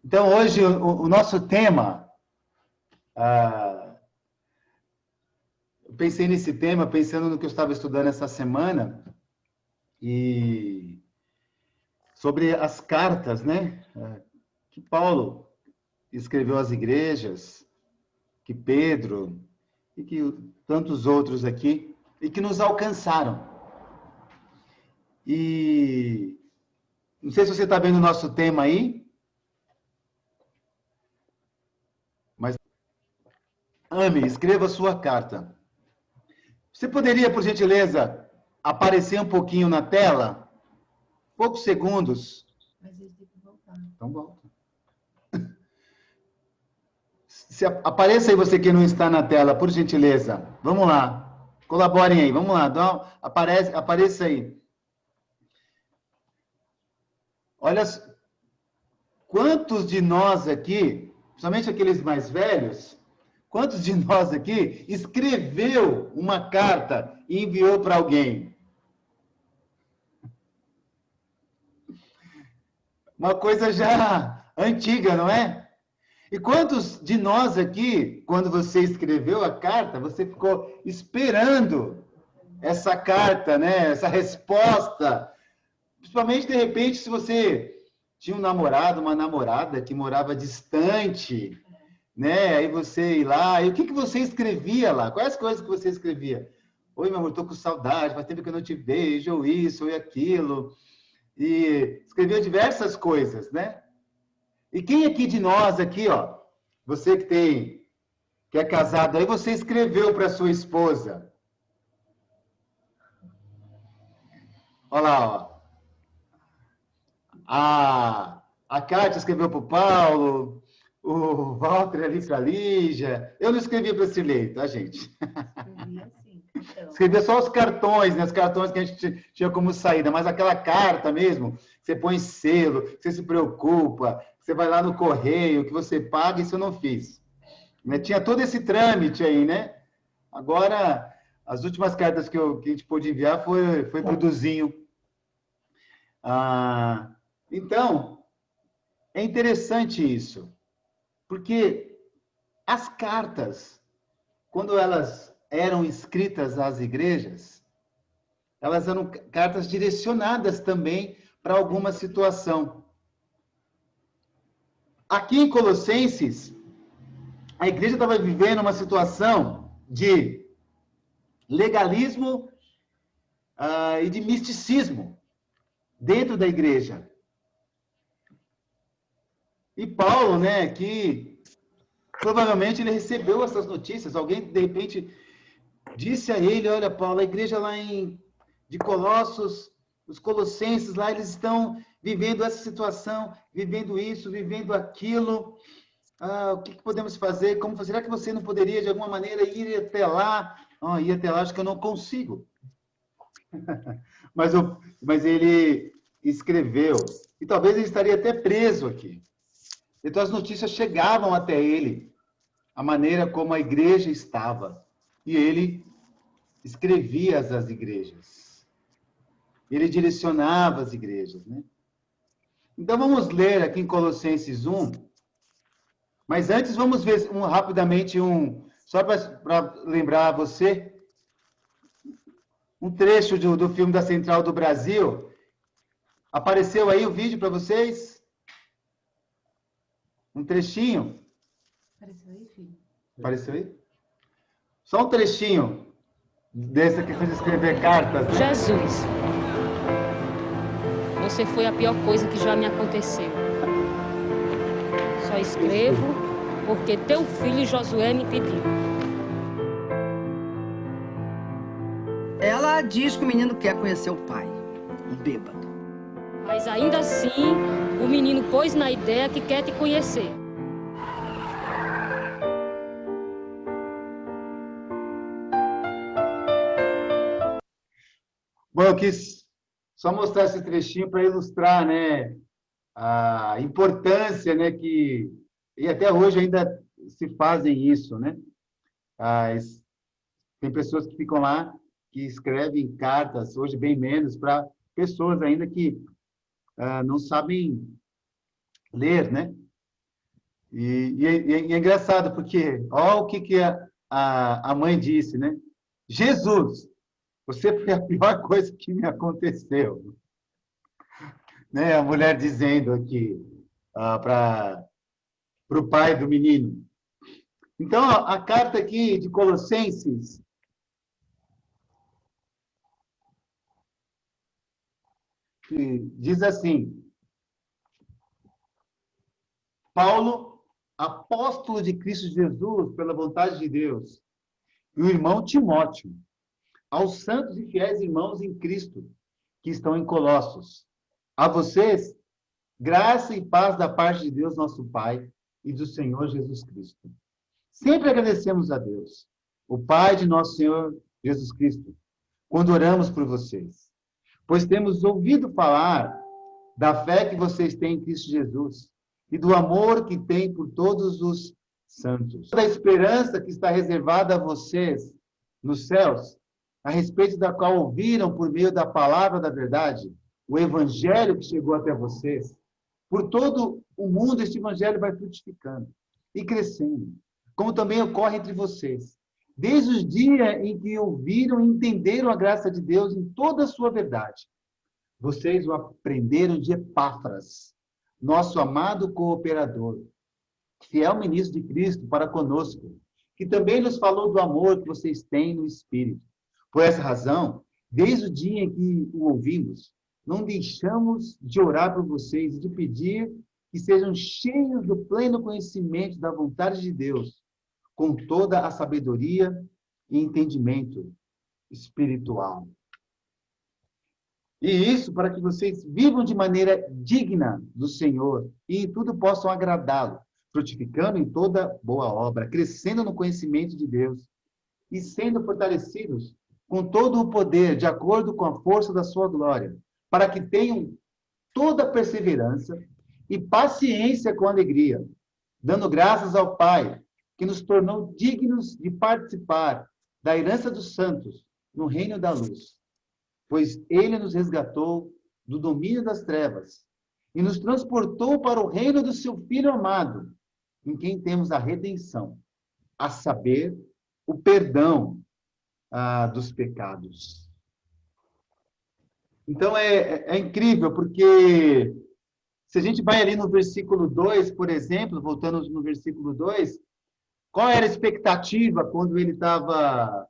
Então, hoje, o nosso tema, eu pensei nesse tema, pensando no que eu estava estudando essa semana, e sobre as cartas, né? Que Paulo escreveu às igrejas, que Pedro, e que tantos outros aqui, e que nos alcançaram. E não sei se você está vendo o nosso tema aí, mas ame, escreva a sua carta. Você poderia, por gentileza, aparecer um pouquinho na tela? Poucos segundos. Mas ele tem que voltar. Então, volta. Apareça aí você que não está na tela, por gentileza. Vamos lá. Colaborem aí, vamos lá. Apareça aí. Olha, quantos de nós aqui, principalmente aqueles mais velhos, quantos de nós aqui escreveu uma carta e enviou para alguém? Uma coisa já antiga, não é? E quantos de nós aqui, quando você escreveu a carta, você ficou esperando essa carta, né? Essa resposta? Principalmente, de repente, se você tinha um namorado, uma namorada que morava distante, né? Aí você ia lá, e o que que você escrevia lá? Quais as coisas que você escrevia? Oi, meu amor, tô com saudade, faz tempo que eu não te vejo, ou isso, ou aquilo. E escrevia diversas coisas, né? E quem aqui de nós aqui, ó, você que é casado, aí você escreveu para sua esposa. Olha lá, ó. A Kátia escreveu para o Paulo, o Walter ali para a Lígia. Eu não escrevi para a Cirlei, tá, gente? Escrevi assim. Então. Escrevia só os cartões, né? Os cartões que a gente tinha como saída, mas aquela carta mesmo, que você põe selo, que você se preocupa, que você vai lá no correio, que você paga, isso eu não fiz. Né? Tinha todo esse trâmite aí, né? Agora, as últimas cartas que a gente pôde enviar foi para o Duzinho. Então, é interessante isso, porque as cartas, quando elas eram escritas às igrejas, elas eram cartas direcionadas também para alguma situação. Aqui em Colossenses, a igreja estava vivendo uma situação de legalismo e de misticismo dentro da igreja. E Paulo, né, que provavelmente ele recebeu essas notícias, alguém de repente disse a ele, olha Paulo, a igreja lá de Colossos, os colossenses lá, eles estão vivendo essa situação, vivendo isso, vivendo aquilo, o que podemos fazer, como fazer? Será que você não poderia de alguma maneira ir até lá? Ir até lá, acho que eu não consigo. mas ele escreveu, e talvez ele estaria até preso aqui. Então as notícias chegavam até ele, a maneira como a igreja estava, e ele escrevia às igrejas. Ele direcionava as igrejas, né? Então vamos ler aqui em Colossenses 1, mas antes vamos ver rapidamente só para lembrar você, um trecho do filme da Central do Brasil. Apareceu aí o vídeo para vocês? Um trechinho? Apareceu aí, filho? Apareceu aí? Só um trechinho dessa questão de escrever cartas, né? Jesus, você foi a pior coisa que já me aconteceu. Só escrevo porque teu filho Josué me pediu. Ela diz que o menino quer conhecer o pai, um bêbado. Mas ainda assim, o menino pôs na ideia que quer te conhecer. Bom, eu quis só mostrar esse trechinho para ilustrar, né, a importância, né, e até hoje ainda se fazem isso, né? Tem pessoas que ficam lá, que escrevem cartas, hoje bem menos, para pessoas ainda que não sabem ler, né? E é engraçado, porque olha o que a mãe disse, né? Jesus, você foi a pior coisa que me aconteceu. Né? A mulher dizendo aqui para o pai do menino. Então, a carta aqui de Colossenses diz assim: Paulo, apóstolo de Cristo Jesus, pela vontade de Deus, e o irmão Timóteo, aos santos e fiéis irmãos em Cristo, que estão em Colossos. A vocês, graça e paz da parte de Deus, nosso Pai, e do Senhor Jesus Cristo. Sempre agradecemos a Deus, o Pai de nosso Senhor Jesus Cristo, quando oramos por vocês, pois temos ouvido falar da fé que vocês têm em Cristo Jesus e do amor que têm por todos os santos, da esperança que está reservada a vocês nos céus, a respeito da qual ouviram por meio da palavra da verdade, o evangelho que chegou até vocês. Por todo o mundo, este evangelho vai frutificando e crescendo, como também ocorre entre vocês, desde os dias em que ouviram e entenderam a graça de Deus em toda a sua verdade. Vocês o aprenderam de Epáfras, nosso amado cooperador, fiel ministro de Cristo para conosco, que também nos falou do amor que vocês têm no Espírito. Por essa razão, desde o dia em que o ouvimos, não deixamos de orar por vocês e de pedir que sejam cheios do pleno conhecimento da vontade de Deus, com toda a sabedoria e entendimento espiritual. E isso para que vocês vivam de maneira digna do Senhor e em tudo possam agradá-lo, frutificando em toda boa obra, crescendo no conhecimento de Deus e sendo fortalecidos com todo o poder, de acordo com a força da sua glória, para que tenham toda perseverança e paciência com alegria, dando graças ao Pai, que nos tornou dignos de participar da herança dos santos no reino da luz. Pois ele nos resgatou do domínio das trevas e nos transportou para o reino do seu Filho amado, em quem temos a redenção, a saber, o perdão dos pecados. Então, é incrível, porque se a gente vai ali no versículo 2, por exemplo, voltando no versículo 2, qual era a expectativa quando ele estava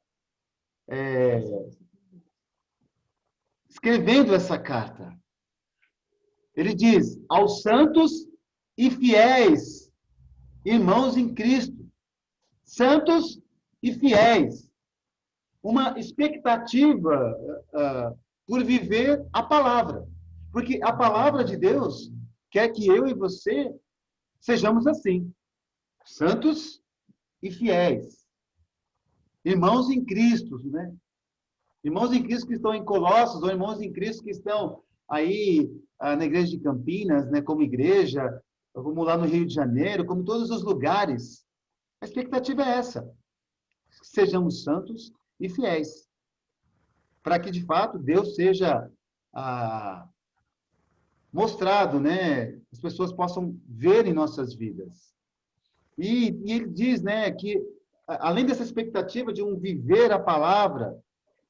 escrevendo essa carta? Ele diz, aos santos e fiéis, irmãos em Cristo. Santos e fiéis. Uma expectativa por viver a palavra. Porque a palavra de Deus quer que eu e você sejamos assim. Santos e fiéis. Irmãos em Cristo, né? Irmãos em Cristo que estão em Colossos, ou irmãos em Cristo que estão aí na igreja de Campinas, né, como igreja, como lá no Rio de Janeiro, como em todos os lugares. A expectativa é essa. Que sejamos santos e fiéis. Para que, de fato, Deus seja mostrado, né? As pessoas possam ver em nossas vidas. E ele diz, né, que, além dessa expectativa de um viver a palavra,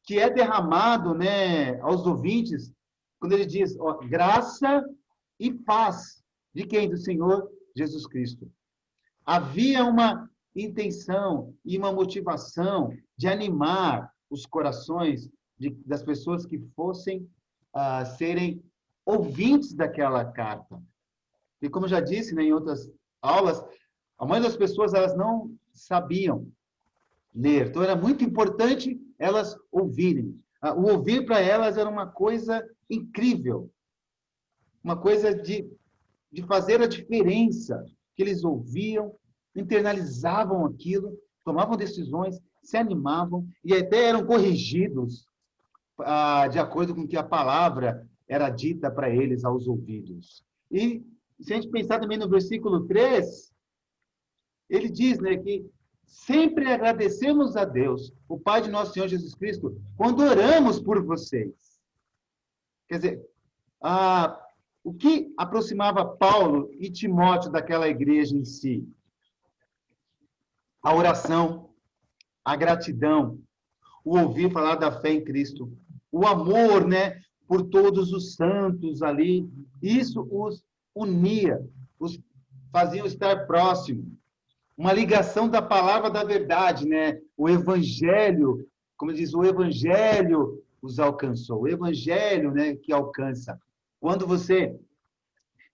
que é derramado, né, aos ouvintes, quando ele diz, ó, graça e paz, de quem? Do Senhor Jesus Cristo. Havia uma intenção e uma motivação de animar os corações das pessoas que fossem serem ouvintes daquela carta. E como eu já disse, né, em outras aulas, a maioria das pessoas elas não sabiam ler. Então, era muito importante elas ouvirem. O ouvir para elas era uma coisa incrível. Uma coisa de fazer a diferença. Que eles ouviam, internalizavam aquilo, tomavam decisões, se animavam e até eram corrigidos de acordo com que a palavra era dita para eles aos ouvidos. E se a gente pensar também no versículo 3, ele diz, né, que sempre agradecemos a Deus, o Pai de nosso Senhor Jesus Cristo, quando oramos por vocês. Quer dizer, O que aproximava Paulo e Timóteo daquela igreja em si? A oração, a gratidão, o ouvir falar da fé em Cristo, o amor, né, por todos os santos ali. Isso os unia, os fazia estar próximo. Uma ligação da palavra da verdade, né? O evangelho, como diz, o evangelho os alcançou. O evangelho, né, que alcança. Quando você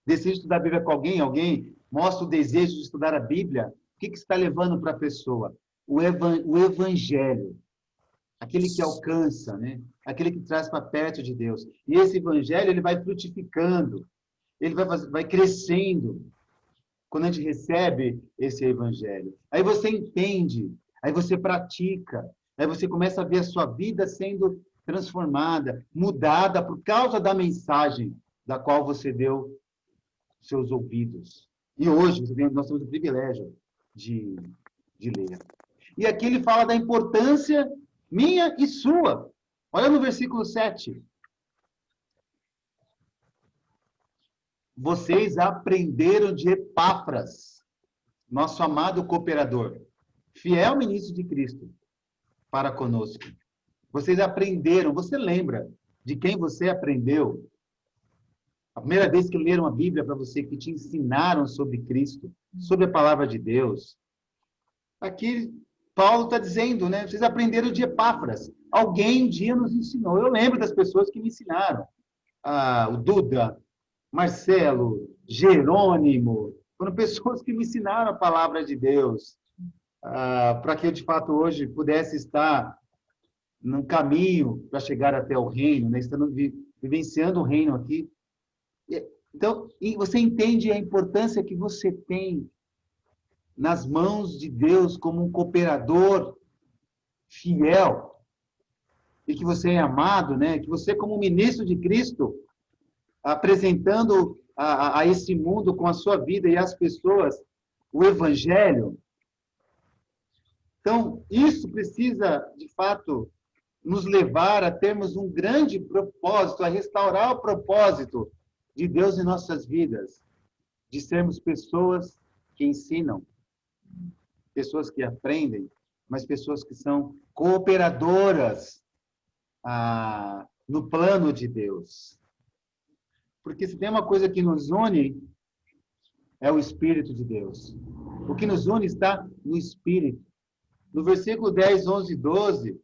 decide estudar a Bíblia com alguém, alguém mostra o desejo de estudar a Bíblia, o que está levando para a pessoa? O evangelho. Aquele que alcança, né? Aquele que traz para perto de Deus. E esse evangelho, ele vai frutificando, ele vai crescendo quando a gente recebe esse evangelho. Aí você entende, aí você pratica, aí você começa a ver a sua vida sendo transformada, mudada por causa da mensagem da qual você deu seus ouvidos. E hoje nós temos o privilégio de ler. E aqui ele fala da importância minha e sua. Olha no versículo 7. Vocês aprenderam de Epáfras, nosso amado cooperador, fiel ministro de Cristo, para conosco. Vocês aprenderam, você lembra de quem você aprendeu? A primeira vez que leram a Bíblia para você, que te ensinaram sobre Cristo, sobre a palavra de Deus. Aqui Paulo está dizendo, né? Vocês aprenderam de Epáfras. Alguém um dia nos ensinou. Eu lembro das pessoas que me ensinaram. O Duda, Marcelo, Jerônimo. Foram pessoas que me ensinaram a palavra de Deus. Para que eu, de fato, hoje pudesse estar no caminho para chegar até o reino, né? Estando vivenciando o reino aqui. Então, você entende a importância que você tem nas mãos de Deus como um cooperador fiel, e que você é amado, né? Que você, como ministro de Cristo, apresentando a esse mundo com a sua vida e as pessoas o Evangelho. Então, isso precisa, de fato, nos levar a termos um grande propósito, a restaurar o propósito de Deus em nossas vidas, de sermos pessoas que ensinam, pessoas que aprendem, mas pessoas que são cooperadoras no plano de Deus. Porque se tem uma coisa que nos une, é o Espírito de Deus. O que nos une está no Espírito. No versículo 10, 11 e 12,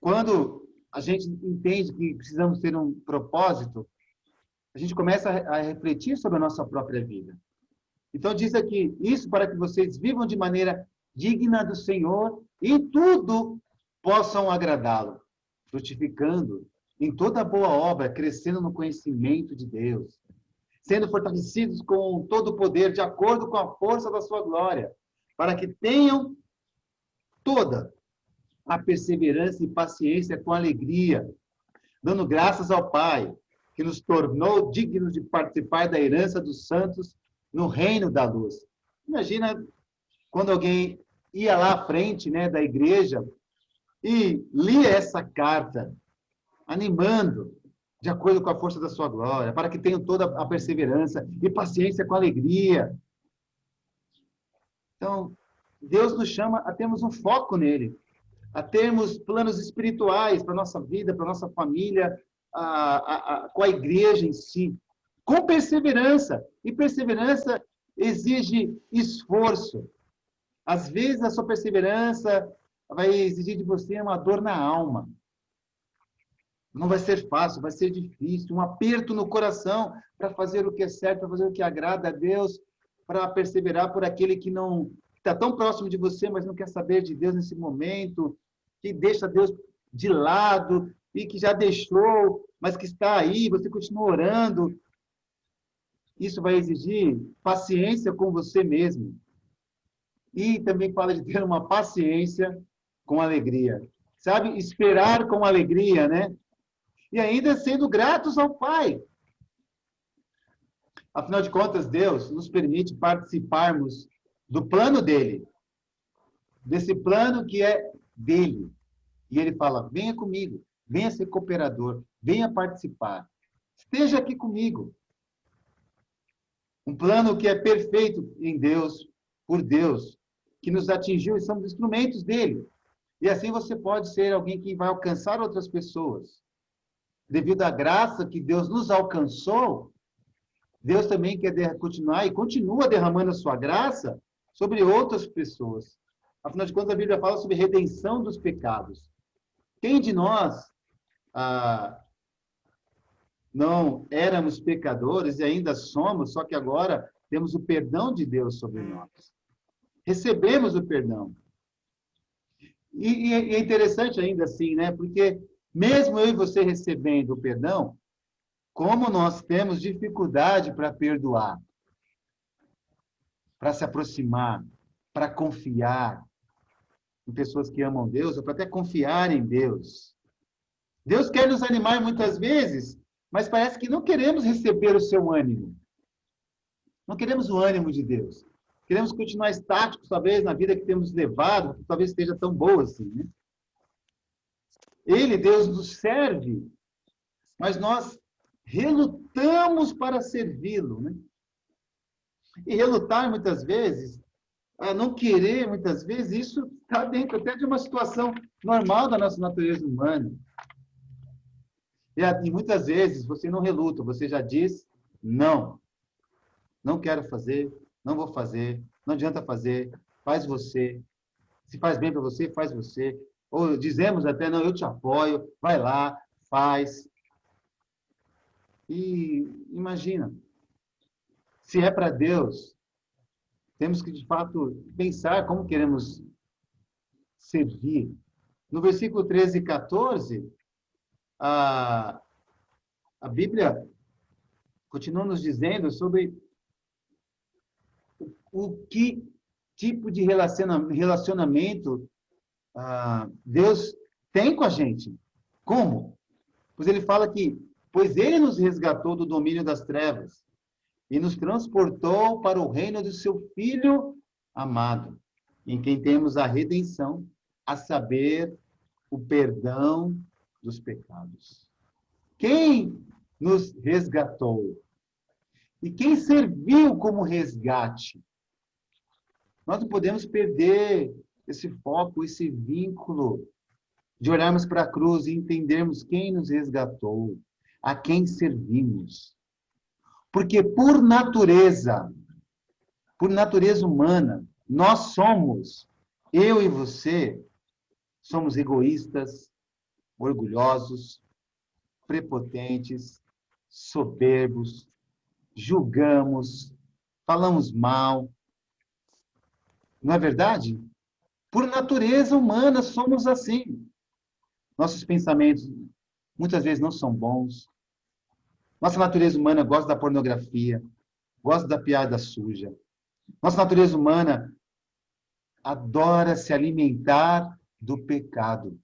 quando a gente entende que precisamos ter um propósito, a gente começa a refletir sobre a nossa própria vida. Então diz aqui, isso para que vocês vivam de maneira digna do Senhor e em tudo possam agradá-lo, frutificando em toda boa obra, crescendo no conhecimento de Deus, sendo fortalecidos com todo o poder, de acordo com a força da sua glória, para que tenham toda a perseverança e paciência com alegria, dando graças ao Pai, que nos tornou dignos de participar da herança dos santos no reino da luz. Imagina quando alguém ia lá à frente, né, da igreja e lia essa carta, animando, de acordo com a força da sua glória, para que tenham toda a perseverança e paciência com alegria. Então, Deus nos chama a termos um foco nele, a termos planos espirituais para a nossa vida, para a nossa família, com a igreja em si, com perseverança. E perseverança exige esforço. Às vezes, a sua perseverança vai exigir de você uma dor na alma. Não vai ser fácil, vai ser difícil, um aperto no coração para fazer o que é certo, para fazer o que agrada a Deus, para perseverar por aquele que não está tão próximo de você, mas não quer saber de Deus nesse momento, que deixa Deus de lado e que já deixou, mas que está aí, você continua orando. Isso vai exigir paciência com você mesmo. E também fala de ter uma paciência com alegria. Sabe? Esperar com alegria, né? E ainda sendo gratos ao Pai. Afinal de contas, Deus nos permite participarmos do plano dele. Desse plano que é dele. E ele fala, venha comigo, venha ser cooperador, venha participar. Esteja aqui comigo. Um plano que é perfeito em Deus, por Deus, que nos atingiu e somos instrumentos dele. E assim você pode ser alguém que vai alcançar outras pessoas. Devido à graça que Deus nos alcançou, Deus também quer continuar e continua derramando a sua graça sobre outras pessoas. Afinal de contas, a Bíblia fala sobre redenção dos pecados. Quem de nós não éramos pecadores e ainda somos, só que agora temos o perdão de Deus sobre nós. Recebemos o perdão. E é interessante ainda assim, né? Porque mesmo eu e você recebendo o perdão, como nós temos dificuldade para perdoar, para se aproximar, para confiar em pessoas que amam Deus, ou para até confiar em Deus. Deus quer nos animar muitas vezes, mas parece que não queremos receber o seu ânimo. Não queremos o ânimo de Deus. Queremos continuar estáticos, talvez, na vida que temos levado, que talvez esteja tão boa assim, né? Ele, Deus, nos serve, mas nós relutamos para servi-lo, né? E relutar, muitas vezes, a não querer, muitas vezes, isso está dentro até de uma situação normal da nossa natureza humana. E muitas vezes você não reluta, você já diz, não. Não quero fazer, não vou fazer, não adianta fazer, faz você. Se faz bem para você, faz você. Ou dizemos até, não, eu te apoio, vai lá, faz. E imagina, se é para Deus, temos que, de fato, pensar como queremos servir. No versículo 13 e 14, a Bíblia continua nos dizendo sobre o que tipo de relacionamento Deus tem com a gente. Como? Pois ele fala que, pois ele nos resgatou do domínio das trevas e nos transportou para o reino do seu Filho amado, em quem temos a redenção, a saber, o perdão dos pecados. Quem nos resgatou? E quem serviu como resgate? Nós não podemos perder esse foco, esse vínculo de olharmos para a cruz e entendermos quem nos resgatou, a quem servimos. Porque por natureza humana, nós somos, eu e você, somos egoístas, orgulhosos, prepotentes, soberbos, julgamos, falamos mal. Não é verdade? Por natureza humana, somos assim. Nossos pensamentos muitas vezes não são bons. Nossa natureza humana gosta da pornografia, gosta da piada suja. Nossa natureza humana adora se alimentar do pecado.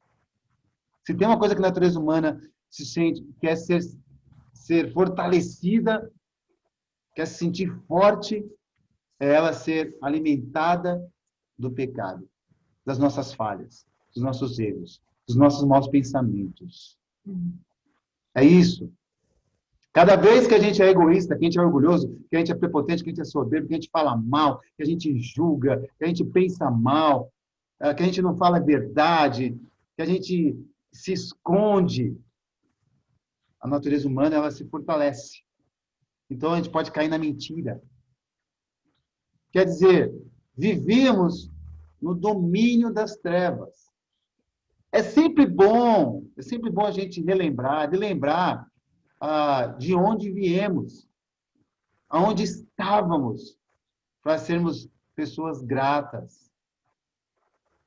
Se tem uma coisa que a natureza humana se sente, quer ser fortalecida, quer se sentir forte, é ela ser alimentada do pecado, das nossas falhas, dos nossos erros, dos nossos maus pensamentos. É isso. Cada vez que a gente é egoísta, que a gente é orgulhoso, que a gente é prepotente, que a gente é soberbo, que a gente fala mal, que a gente julga, que a gente pensa mal, que a gente não fala a verdade, que a gente se esconde, a natureza humana ela se fortalece. Então a gente pode cair na mentira. Quer dizer, vivíamos no domínio das trevas. É sempre bom a gente relembrar, de lembrar de onde viemos, aonde estávamos, para sermos pessoas gratas.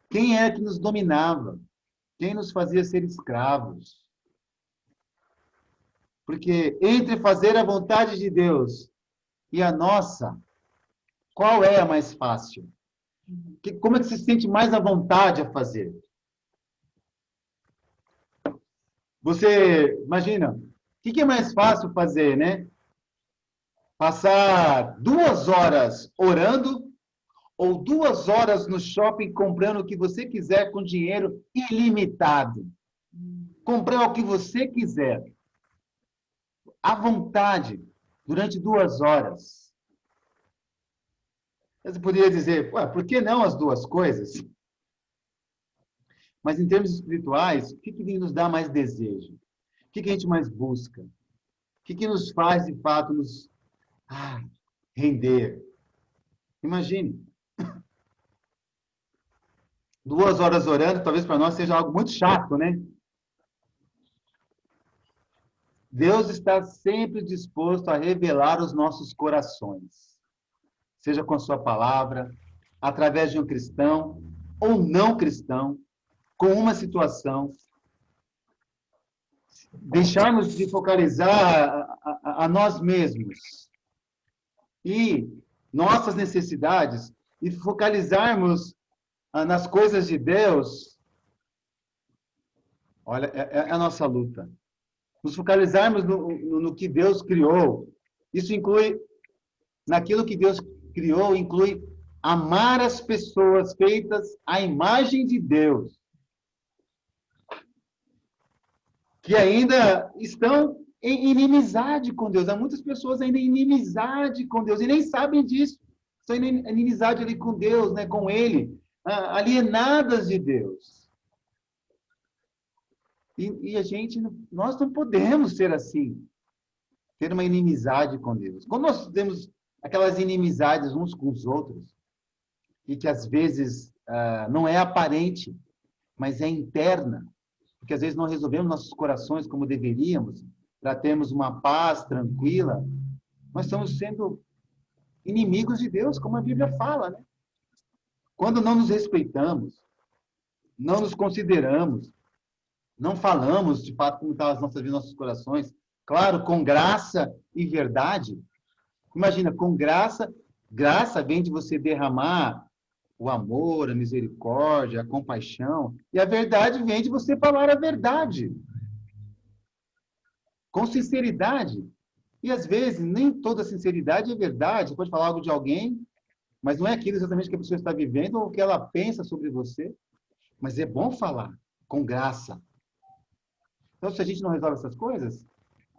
Quem é que nos dominava? Quem nos fazia ser escravos? Porque entre fazer a vontade de Deus e a nossa, qual é a mais fácil? Como é que se sente mais à vontade a fazer? Você, imagina, o que é mais fácil fazer, né? Passar 2 horas orando ou 2 horas no shopping comprando o que você quiser com dinheiro ilimitado. Comprar o que você quiser. à vontade, durante 2 horas. Você poderia dizer, ué, por que não as duas coisas? Mas em termos espirituais, o que nos dá mais desejo? O que a gente mais busca? O que nos faz, de fato, nos render? Imagine. 2 horas orando, talvez para nós seja algo muito chato, né? Deus está sempre disposto a revelar os nossos corações. Seja com a sua palavra, através de um cristão ou não cristão, com uma situação. Deixarmos de focalizar a nós mesmos e nossas necessidades e focalizarmos nas coisas de Deus. Olha, é a nossa luta. Nos focalizarmos no que Deus criou. Isso inclui, naquilo que Deus criou, inclui amar as pessoas feitas à imagem de Deus, que ainda estão em inimizade com Deus. Há muitas pessoas ainda em inimizade com Deus e nem sabem disso. Estão em inimizade ali com Deus, né, com Ele, alienadas de Deus. E nós não podemos ser assim, ter uma inimizade com Deus. Quando nós temos aquelas inimizades uns com os outros, e que às vezes não é aparente, mas é interna, porque às vezes não resolvemos nossos corações como deveríamos, para termos uma paz tranquila, nós estamos sendo inimigos de Deus, como a Bíblia fala, né? Quando não nos respeitamos, não nos consideramos, não falamos de fato como estão as nossas vidas, nossos corações, claro, com graça e verdade. Imagina, com graça vem de você derramar o amor, a misericórdia, a compaixão, e a verdade vem de você falar a verdade. Com sinceridade. E às vezes, nem toda sinceridade é verdade. Você pode falar algo de alguém, mas não é aquilo exatamente que a pessoa está vivendo ou o que ela pensa sobre você. Mas é bom falar, com graça. Então, se a gente não resolve essas coisas,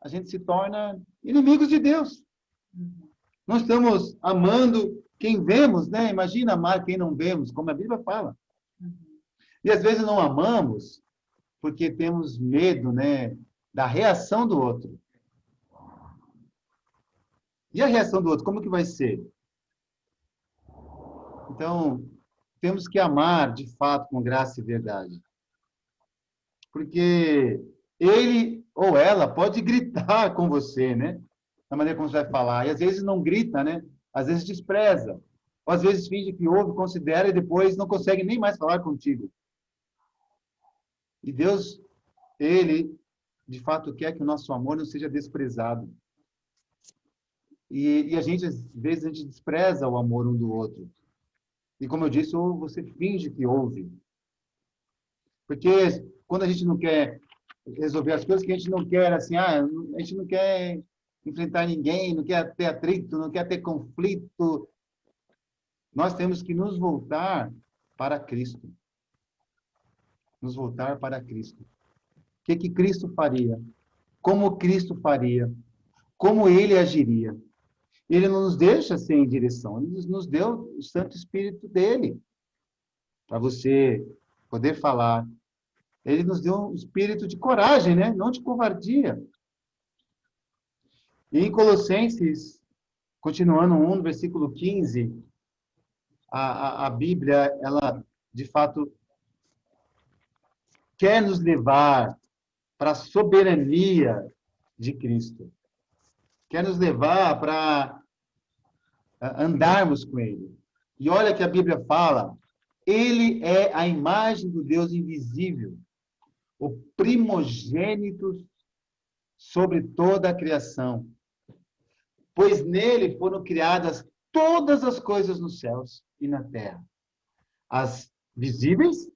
a gente se torna inimigos de Deus. Nós estamos amando quem vemos, né? Imagina amar quem não vemos, como a Bíblia fala. E às vezes não amamos porque temos medo, né, da reação do outro. E a reação do outro, como que vai ser? Então, temos que amar, de fato, com graça e verdade. Porque ele ou ela pode gritar com você, né? Da maneira como você vai falar. E às vezes não grita, né? Às vezes despreza. Ou às vezes finge que ouve, considera e depois não consegue nem mais falar contigo. E Deus, Ele, de fato, quer que o nosso amor não seja desprezado. E a gente, às vezes, a gente despreza o amor um do outro. E como eu disse, ou você finge que ouve. Porque quando a gente não quer resolver as coisas, que a gente não quer, assim, a gente não quer enfrentar ninguém, não quer ter atrito, não quer ter conflito, nós temos que nos voltar para Cristo. Nos voltar para Cristo. O que Cristo faria? Como Cristo faria? Como Ele agiria? Ele não nos deixa sem direção. Ele nos deu o Santo Espírito dele para você poder falar. Ele nos deu um espírito de coragem, né? Não de covardia. E em Colossenses, continuando 1, no versículo 15, a Bíblia, ela, de fato, quer nos levar para a soberania de Cristo. Quer nos levar para andarmos com Ele. E olha que a Bíblia fala, Ele é a imagem do Deus invisível, o primogênito sobre toda a criação. Pois nele foram criadas todas as coisas nos céus e na terra, as visíveis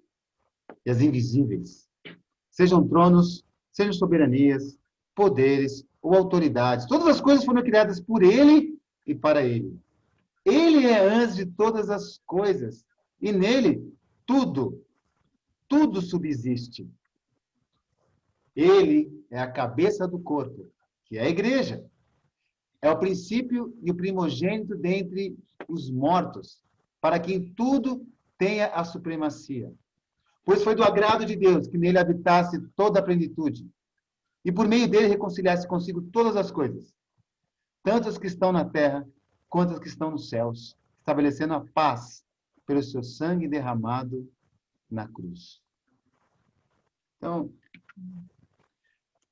e as invisíveis. Sejam tronos, sejam soberanias, poderes ou autoridades. Todas as coisas foram criadas por Ele e para Ele. Ele é antes de todas as coisas. E nele, tudo subsiste. Ele é a cabeça do corpo, que é a igreja. É o princípio e o primogênito dentre os mortos, para que em tudo tenha a supremacia. Pois foi do agrado de Deus que nele habitasse toda a plenitude, e por meio dele reconciliasse consigo todas as coisas, tanto as que estão na terra, quanto as que estão nos céus, estabelecendo a paz pelo seu sangue derramado na cruz. Então,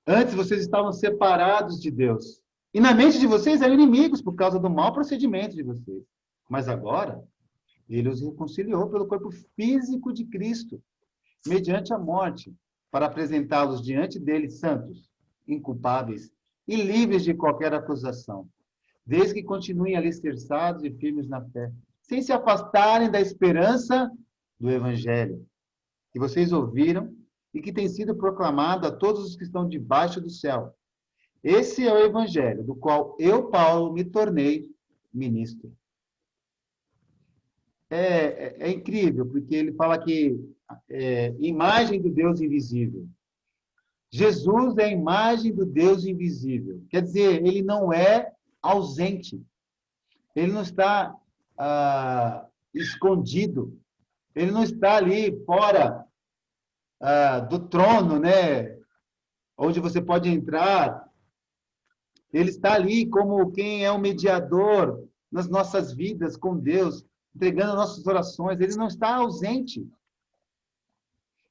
antes vocês estavam separados de Deus. E na mente de vocês eram inimigos por causa do mau procedimento de vocês. Mas agora, ele os reconciliou pelo corpo físico de Cristo, mediante a morte, para apresentá-los diante dele santos, inculpáveis e livres de qualquer acusação, desde que continuem alicerçados e firmes na fé, sem se afastarem da esperança do Evangelho, que vocês ouviram e que tem sido proclamado a todos os que estão debaixo do céu. Esse é o Evangelho, do qual eu, Paulo, me tornei ministro. É incrível, porque ele fala que imagem do Deus invisível. Jesus é a imagem do Deus invisível. Quer dizer, ele não é ausente. Ele não está escondido. Ele não está ali fora do trono, né? Onde você pode entrar. Ele está ali como quem é o mediador nas nossas vidas com Deus, entregando nossas orações. Ele não está ausente.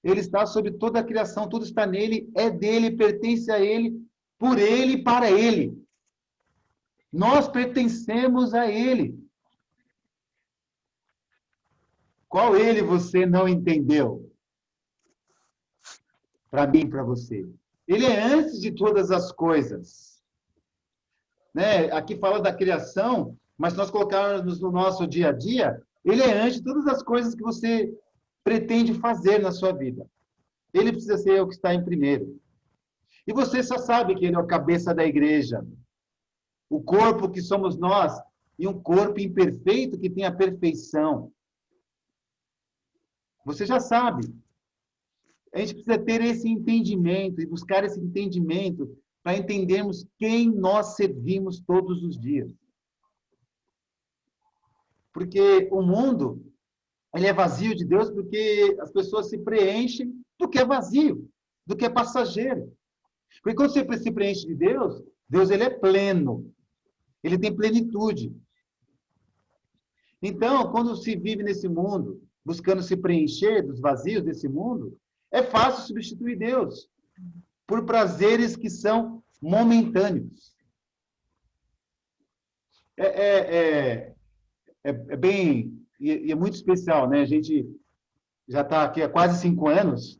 Ele está sobre toda a criação, tudo está nele, é dele, pertence a ele, por ele e para ele. Nós pertencemos a ele. Qual ele você não entendeu? Para mim, para você. Ele é antes de todas as coisas. Né? Aqui fala da criação, mas se nós colocarmos no nosso dia a dia, ele é antes de todas as coisas que você pretende fazer na sua vida. Ele precisa ser o que está em primeiro. E você só sabe que ele é o cabeça da igreja. O corpo que somos nós, e um corpo imperfeito que tem a perfeição. Você já sabe. A gente precisa ter esse entendimento e buscar esse entendimento para entendermos quem nós servimos todos os dias. Porque o mundo, ele é vazio de Deus porque as pessoas se preenchem do que é vazio, do que é passageiro. Porque quando você se preenche de Deus, Deus ele é pleno. Ele tem plenitude. Então, quando se vive nesse mundo, buscando se preencher dos vazios desse mundo, é fácil substituir Deus por prazeres que são momentâneos. É bem... E é muito especial, né? A gente já está aqui há quase 5 anos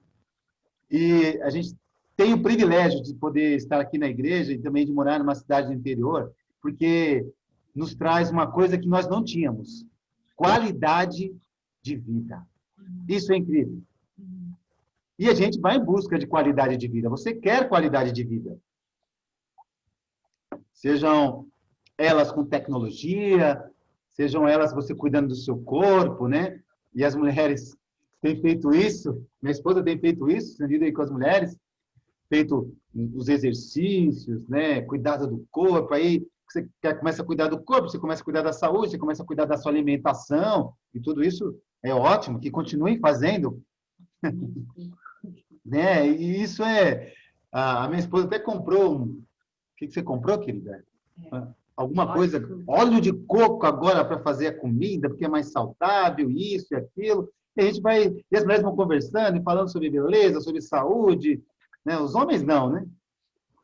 e a gente tem o privilégio de poder estar aqui na igreja e também de morar numa cidade do interior, porque nos traz uma coisa que nós não tínhamos: qualidade de vida. Isso é incrível. E a gente vai em busca de qualidade de vida. Você quer qualidade de vida. Sejam elas com tecnologia, sejam elas você cuidando do seu corpo, né? E as mulheres têm feito isso, minha esposa tem feito isso, sentido aí com as mulheres, feito os exercícios, né? Cuidado do corpo, aí você começa a cuidar do corpo, você começa a cuidar da saúde, você começa a cuidar da sua alimentação, e tudo isso é ótimo, que continuem fazendo. Né? E isso a minha esposa até comprou o que você comprou, querida? Alguma coisa, óleo de coco agora para fazer a comida, porque é mais saudável, isso e aquilo. E a gente vai, e as mulheres vão conversando e falando sobre beleza, sobre saúde, né? Os homens não, né?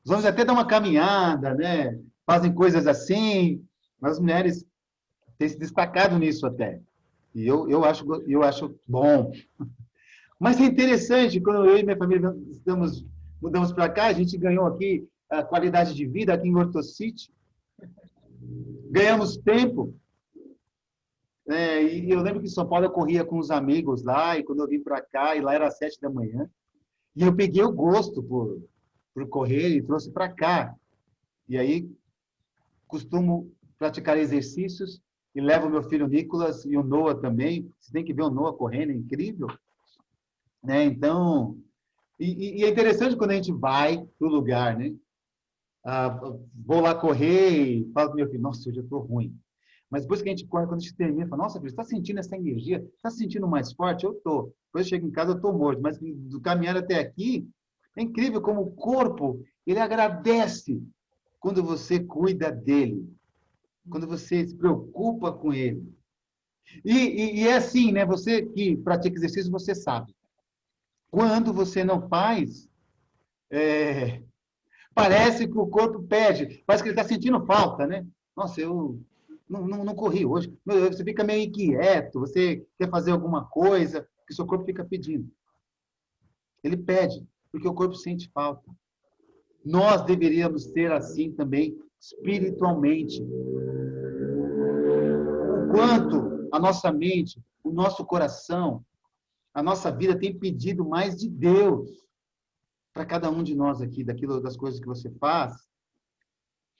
Os homens até dão uma caminhada, né? Fazem coisas assim, mas as mulheres têm se destacado nisso até. E eu acho bom. Mas é interessante, quando eu e minha família mudamos para cá, a gente ganhou aqui a qualidade de vida aqui em Horto City. Ganhamos tempo. E eu lembro que em São Paulo eu corria com os amigos lá, e quando eu vim para cá, e lá era 7 da manhã, e eu peguei o gosto por correr e trouxe para cá. E aí, costumo praticar exercícios e levo meu filho Nicolas e o Noah também. Você tem que ver o Noah correndo, é incrível. Né? Então, e é interessante quando a gente vai para o lugar, né? vou lá correr e falo pro meu filho, nossa, hoje eu estou ruim. Mas depois que a gente corre, quando a gente termina, fala, nossa, filho, você está sentindo essa energia? Está se sentindo mais forte? Eu estou. Depois eu chego em casa, eu estou morto. Mas do caminhar até aqui, é incrível como o corpo, ele agradece quando você cuida dele. Quando você se preocupa com ele. E é assim, né? Você que pratica exercício, você sabe. Quando você não faz, parece que o corpo pede, parece que ele está sentindo falta, né? Nossa, eu não corri hoje. Você fica meio inquieto, você quer fazer alguma coisa, que o seu corpo fica pedindo. Ele pede, porque o corpo sente falta. Nós deveríamos ser assim também, espiritualmente. O quanto a nossa mente, o nosso coração, a nossa vida tem pedido mais de Deus para cada um de nós aqui, das coisas que você faz.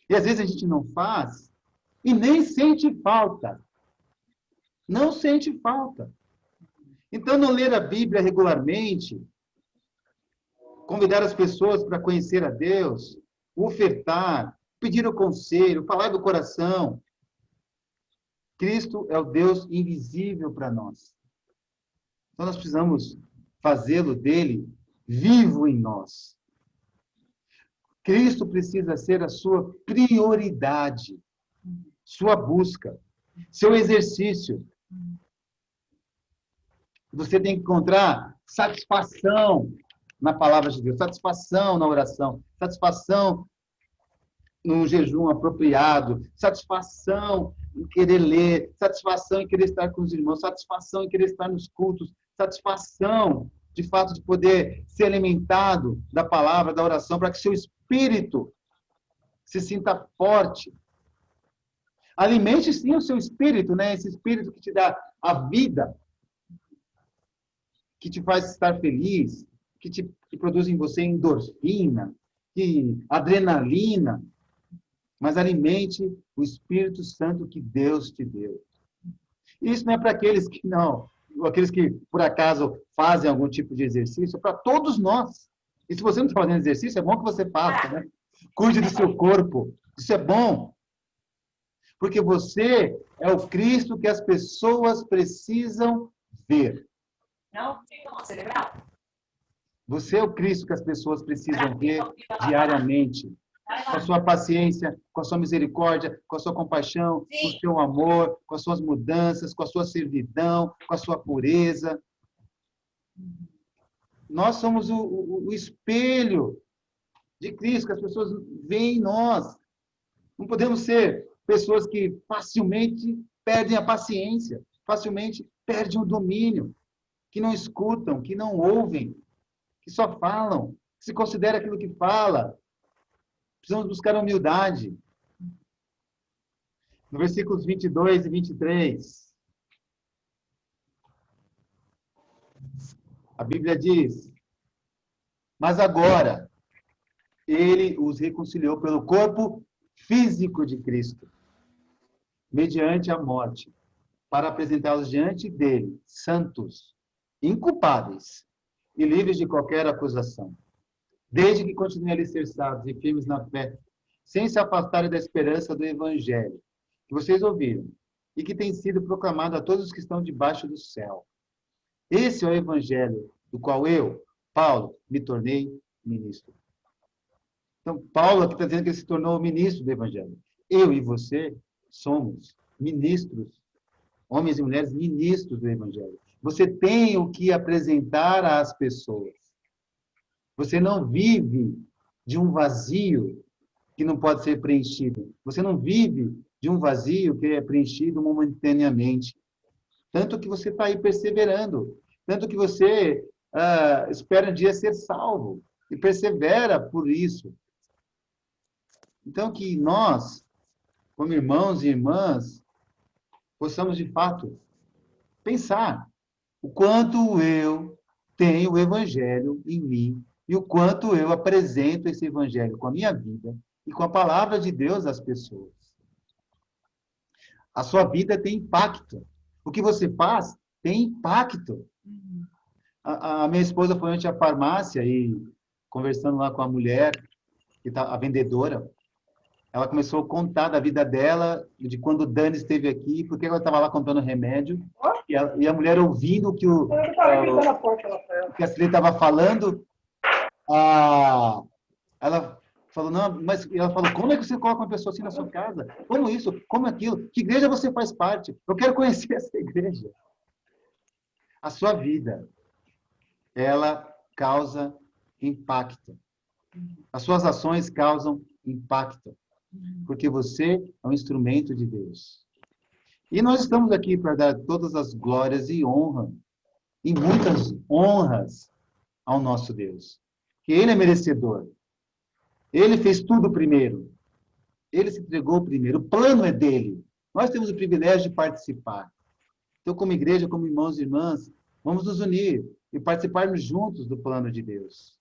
E às vezes a gente não faz e nem sente falta. Não sente falta. Então, não ler a Bíblia regularmente, convidar as pessoas para conhecer a Deus, ofertar, pedir o conselho, falar do coração. Cristo é o Deus invisível para nós. Então, nós precisamos fazê-lo dele vivo em nós. Cristo precisa ser a sua prioridade, sua busca, seu exercício. Você tem que encontrar satisfação na palavra de Deus, satisfação na oração, satisfação no jejum apropriado, satisfação em querer ler, satisfação em querer estar com os irmãos, satisfação em querer estar nos cultos, satisfação, de fato, de poder ser alimentado da palavra, da oração, para que seu espírito se sinta forte. Alimente, sim, o seu espírito, né? Esse espírito que te dá a vida, que te faz estar feliz, que produz em você endorfina, adrenalina, mas alimente o Espírito Santo que Deus te deu. Isso não é para aqueles que não, aqueles que por acaso fazem algum tipo de exercício, é para todos nós. E se você não está fazendo exercício, é bom que você faça, né? Cuide do seu corpo. Isso é bom. Porque você é o Cristo que as pessoas precisam ver. Não, cerebral. Você é o Cristo que as pessoas precisam ver diariamente. Com a sua paciência, com a sua misericórdia, com a sua compaixão, com o seu amor, com as suas mudanças, com a sua servidão, com a sua pureza. Nós somos o espelho de Cristo, que as pessoas veem em nós. Não podemos ser pessoas que facilmente perdem a paciência, facilmente perdem o domínio, que não escutam, que não ouvem, que só falam, que se considera aquilo que fala. Precisamos buscar a humildade. No versículos 22 e 23, a Bíblia diz, mas agora, ele os reconciliou pelo corpo físico de Cristo, mediante a morte, para apresentá-los diante dele, santos, inculpáveis e livres de qualquer acusação, desde que continuem alicerçados e firmes na fé, sem se afastarem da esperança do Evangelho, que vocês ouviram, e que tem sido proclamado a todos os que estão debaixo do céu. Esse é o Evangelho do qual eu, Paulo, me tornei ministro. Então, Paulo aqui está dizendo que ele se tornou ministro do Evangelho. Eu e você somos ministros, homens e mulheres ministros do Evangelho. Você tem o que apresentar às pessoas. Você não vive de um vazio que não pode ser preenchido. Você não vive de um vazio que é preenchido momentaneamente. Tanto que você está aí perseverando. Tanto que você espera um dia ser salvo. E persevera por isso. Então, que nós, como irmãos e irmãs, possamos, de fato, pensar o quanto eu tenho o Evangelho em mim e o quanto eu apresento esse Evangelho com a minha vida e com a palavra de Deus às pessoas. A sua vida tem impacto. O que você faz tem impacto. A minha esposa foi ontem à farmácia e conversando lá com a mulher, a vendedora, ela começou a contar da vida dela, de quando o Dani esteve aqui, porque ela estava lá comprando remédio, e a mulher ouvindo o que que a Celi estava falando, ela falou, não, mas ela falou, como é que você coloca uma pessoa assim na sua casa? Como isso? Como aquilo? Que igreja você faz parte? Eu quero conhecer essa igreja. A sua vida, ela causa impacto. As suas ações causam impacto, porque você é um instrumento de Deus. E nós estamos aqui para dar todas as glórias e honra, e muitas honras ao nosso Deus, que Ele é merecedor. Ele fez tudo primeiro. Ele se entregou primeiro. O plano é dele. Nós temos o privilégio de participar. Então, como igreja, como irmãos e irmãs, vamos nos unir e participarmos juntos do plano de Deus.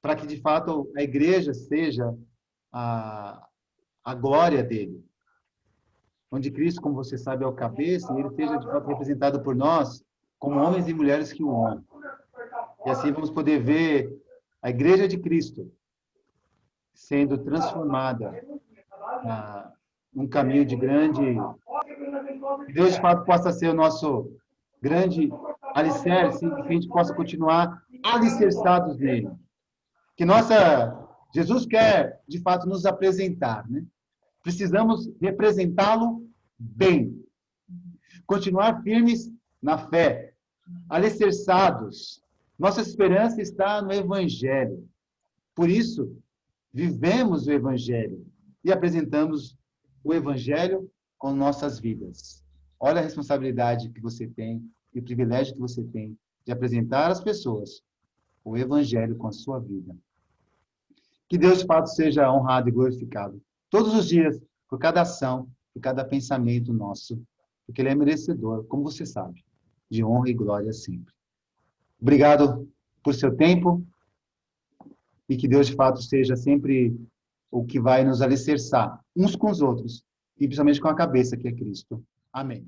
Para que, de fato, a igreja seja a glória dele. Onde Cristo, como você sabe, é o cabeça, e ele seja, de fato, representado por nós como homens e mulheres que o honram. E assim vamos poder ver a igreja de Cristo sendo transformada num caminho de grande... Que Deus, de fato, possa ser o nosso grande alicerce, e que a gente possa continuar alicerçados nele. Que Jesus quer, de fato, nos apresentar, né? Precisamos representá-lo bem. Continuar firmes na fé, alicerçados. Nossa esperança está no Evangelho. Por isso, vivemos o Evangelho e apresentamos o Evangelho com nossas vidas. Olha a responsabilidade que você tem e o privilégio que você tem de apresentar às pessoas o Evangelho com a sua vida. Que Deus, de fato, seja honrado e glorificado todos os dias, por cada ação, por cada pensamento nosso, porque Ele é merecedor, como você sabe, de honra e glória sempre. Obrigado por seu tempo e que Deus, de fato, seja sempre o que vai nos alicerçar uns com os outros e principalmente com a cabeça, que é Cristo. Amém.